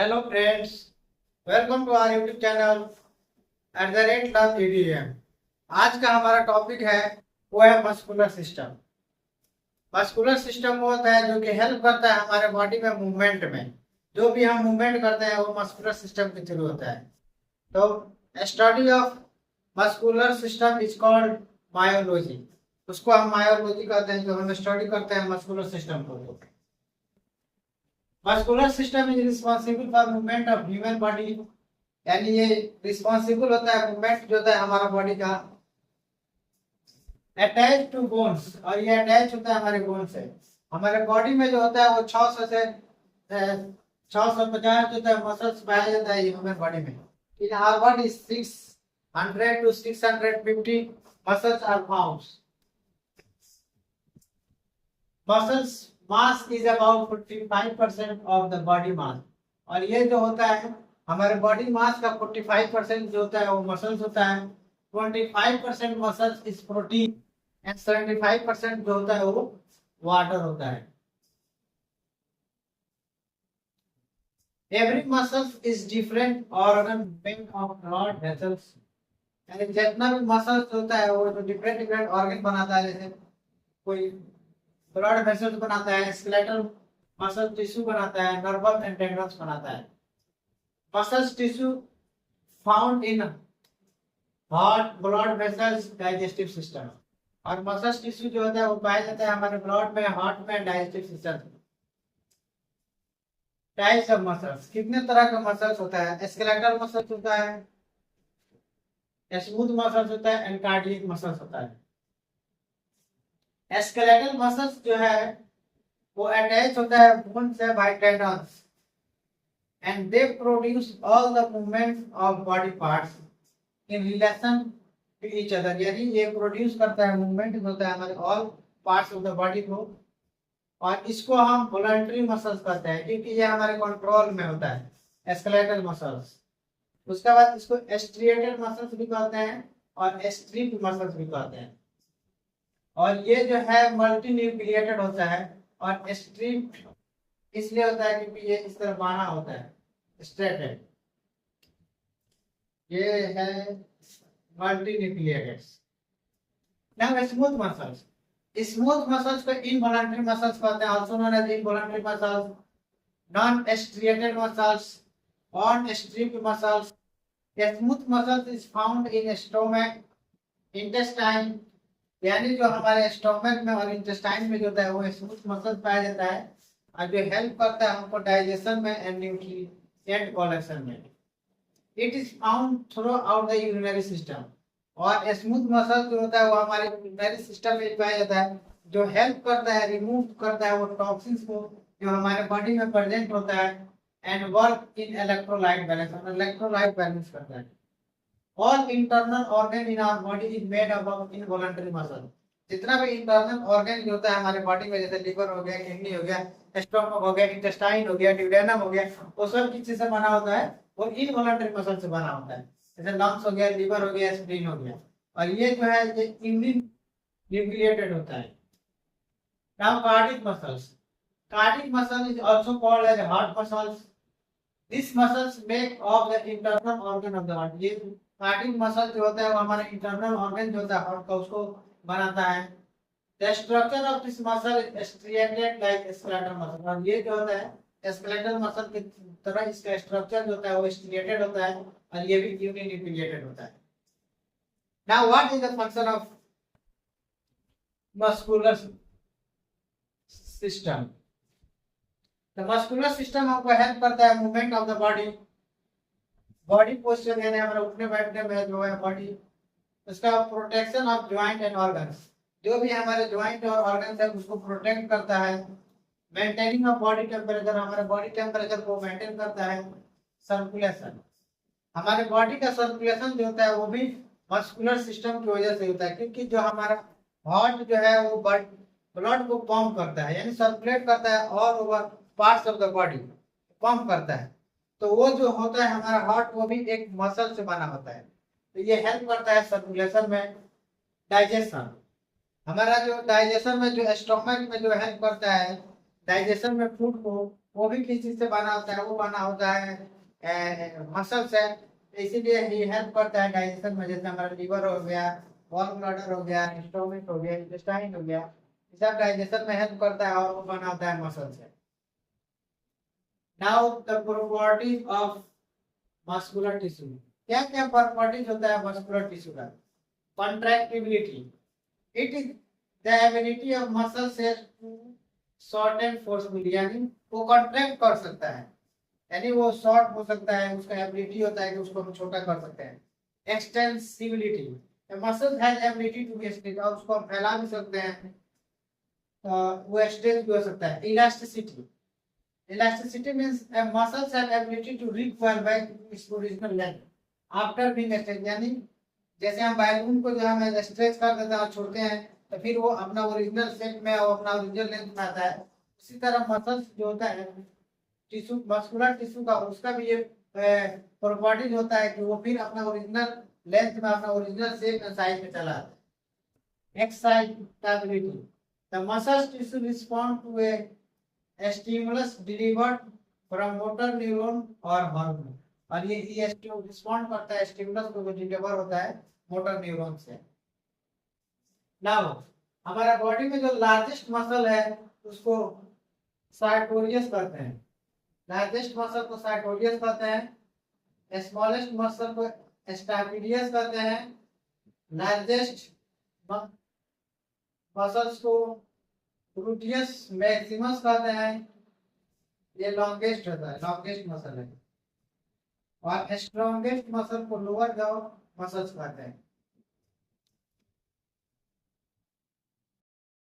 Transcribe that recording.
Hello friends, welcome to our YouTube channel @LoveEDM। आज का हमारा टॉपिक है वो है मस्कुलर सिस्टम। मस्कुलर सिस्टम वो होता है जो कि हेल्प करता है हमारे बॉडी में मूवमेंट में। जो भी हम मूवमेंट करते हैं वो मस्कुलर सिस्टम के थ्रू होता है। तो study of muscular system is called myology. उसको हम मायोलॉजी कहते हैं, जो हम स्टडी करते हैं मस्कुलर सिस्टम को। Muscular system is responsible for movement of human body, यानी ये रिस्पॉन्सिबल होता है मूवमेंट जो होता है हमारा बॉडी का। अटैच टू बोन्स, और ये अटैच होता है हमारे बोन से। हमारे बॉडी में जो होता है वो 600 से 650 जो है मसल्स पाया जाता है ह्यूमन बॉडी में। In our body 600 to 650 muscles are found. Muscles mass is about 45% of the body mass। और ये जो होता है हमारे बॉडी मास का 45% जो होता है वो मसल्स होता है। 25% मसल्स इज प्रोटीन एंड 75% जो होता है वो वाटर होता है। Every muscles is different organ made of blood vessels, यानी जितना भी मसल्स होता है वो जो डिफरेंट डिफरेंट ऑर्गन बनाता है। जैसे कोई ब्लड वेसल्स बनाता है, स्केलेटल मसल टिश्यू बनाता है, नर्वस एंड टेंडन्स बनाता है। Muscles tissue found in heart, blood vessels, digestive system. और मसल्स टिश्यू जो होता है वो पाया जाता है हमारे ब्लड में, हार्ट में, digestive system. Types of muscles, कितने तरह का मसल्स होता है? स्केलेटल मसल्स होता है, स्मूथ मसल्स होता है एंड कार्डियक मसल्स होता है। स्केलेटल मसल्स जो है वो अटैच होता है बोन से by tendons and they produce all the movements of body parts in relation to each other। यानी ये प्रोड्यूस करता है मूवमेंट होता है हमारे all parts of the body को। और इसको हम वॉलंटरी मसल्स कहते हैं क्योंकि ये हमारे कंट्रोल में होता है, स्केलेटल मसल्स। उसके बाद इसको स्ट्रिएटेड मसल्स भी कहते हैं और स्ट्रिप मसल्स भी कहते हैं। और ये जो है मल्टी न्यूक्लिएटेड होता है। और स्ट्रिप इसलिए होता है क्योंकि ये इस तरह बाना होता है, स्ट्रेटेड। ये है multinucleated. Now smooth muscles, smooth muscles को इनवॉलंटरी मसल्स कहते हैं, also known as involuntary muscles, non striated muscles, unstriped muscles. Smooth muscles is found in stomach, intestine, यानी जो हमारे स्टोमक में और इंटेस्टाइन में जो होता है वो स्मूथ मसल्स पाया जाता है और जो हेल्प करता है हमको डाइजेशन में एंड न्यूट्रिएंट कलेक्शन में। It is found through out the urinary system. और स्मूथ मसल जो होता है वो हमारे यूरिनरी सिस्टम में पाया जाता है, जो हेल्प करता है, रिमूव करता है वो टॉक्सिन्स को जो हमारे बॉडी में प्रेजेंट होता है and work in electrolyte balance, और इलेक्ट्रोलाइट बैलेंस करता है। All internal organ in our body is made up of involuntary muscle। जितना भी इंटरनल ऑर्गन जो होता है हमारे बॉडी में, जैसे लिवर हो गया, किडनी हो गया, स्टोमक हो गया, इंटेस्टाइन हो गया, ड्यूडेनम हो गया, वो सब किस चीज से बना होता है? वो इनवॉलंटरी मसल से बना होता है। जैसे लंग्स हो गया, लिवर हो गया, स्प्लीन हो गया। और ये जो है ये इम्यून न्यूक्लिएटेड होता है। Now cardiac muscles, cardiac muscle is also called as heart muscles. This muscles make of the internal organ of the heart. ये कार्डिक मसल जो होता है वो हमारे इंटरनल ऑर्गन जो होता है हार्ट का उसको बनाता है। The structure of this muscle is striated like skeletal muscle. और ये जो होता है स्केलेटल मसल की तरह इसका स्ट्रक्चर जो होता है वो स्ट्रिएटेड होता है और ये भी यूनिन्यूक्लिएटेड होता है। Now what is the function of muscular system? The muscular system हमको हेल्प करता है movement of the body, body posture, यानी हमारे उठने बैठने में जो है बॉडी, उसका protection of joint and organs, जो भी हमारे ज्वाइंट और ऑर्गन्स है उसको प्रोटेक्ट करता है। मेंटेनिंग ऑफ बॉडी टेम्परेचर, हमारे बॉडी टेम्परेचर को मेंटेन करता है। सर्कुलेशन, हमारे बॉडी का सर्कुलेशन जो होता है वो भी मस्कुलर सिस्टम की वजह से होता है क्योंकि जो हमारा हार्ट जो है वो ब्लड को पंप करता है, यानी सर्कुलेट करता है all over parts of the body, pump करता है। तो वो जो होता है हमारा हार्ट वो भी एक मसल से बना होता है, तो ये हेल्प करता है सर्कुलेशन में। डाइजेशन, हमारा जो डाइजेशन में जो स्टोमक में जो हेल्प करता है डाइजेशन में फूड को, वो भी किस चीज से बना होता है, वो बना होता है मसल से। इसीलिए ये हेल्प करता है डाइजेशन में, जैसे हमारा लीवर हो गया, गॉल ब्लैडर हो गया, स्टोमक हो गया, इंटेस्टाइन हो गया, ये सब डाइजेशन में हेल्प करता है और वो बना होता है मसल से। Now the properties of muscular tissue. क्या क्या प्रॉपर्टीज होता है मस्कुलर टिश्यू का? Contractibility, it is the ability of muscle cells to short and forcefully, यानी वो कॉन्ट्रैक्ट कर सकता है, यानी वो शॉर्ट हो सकता है, उसका एबिलिटी होता है कि उसको हम छोटा कर सकते हैं। Extensibility, muscle has ability to be extend, और उसको हम फैला भी सकते हैं, वो एक्सटेंड भी हो सकता है। Elasticity, elasticity means a muscles have ability to recoil back to its original length after being stretched, यानी जैसे हम बैलून को जो है स्ट्रेच कर देते हैं और छोड़ते हैं तो फिर वो अपना ओरिजिनल शेप में और अपना ओरिजिनल लेंथ में आता है, उसी तरह मसल्स जो होता है टिश्यू, मस्कुलर टिश्यू का, उसका भी ये प्रॉपर्टीज होता है कि वो फिर अपना ओरिजिनल लेंथ में, अपना ओरिजिनल शेप में, साइज में चला आता है। Excitability, the muscle tissue respond to a stimulus delivered from motor neuron और हार्मोन, और ये रिस्पॉन्ड करता है स्टिमुलस को जो डिलीवर होता है मोटर न्यूरॉन से। नाउ हमारा बॉडी में जो लार्जेस्ट मसल है उसको सार्टोरियस कहते हैं, लार्जेस्ट मसल को सार्टोरियस कहते हैं, स्मॉलेस्ट मसल को स्टाफिडियस कहते हैं, लार्जेस्ट मसल्स को ग्लूटियस मैक्सिमस कहते हैं, ये लॉन्गेस्ट होता है, लॉन्गेस्ट मसल है, और स्ट्रॉन्गेस्ट मसल को लोअर जॉ मसल्स कहते हैं।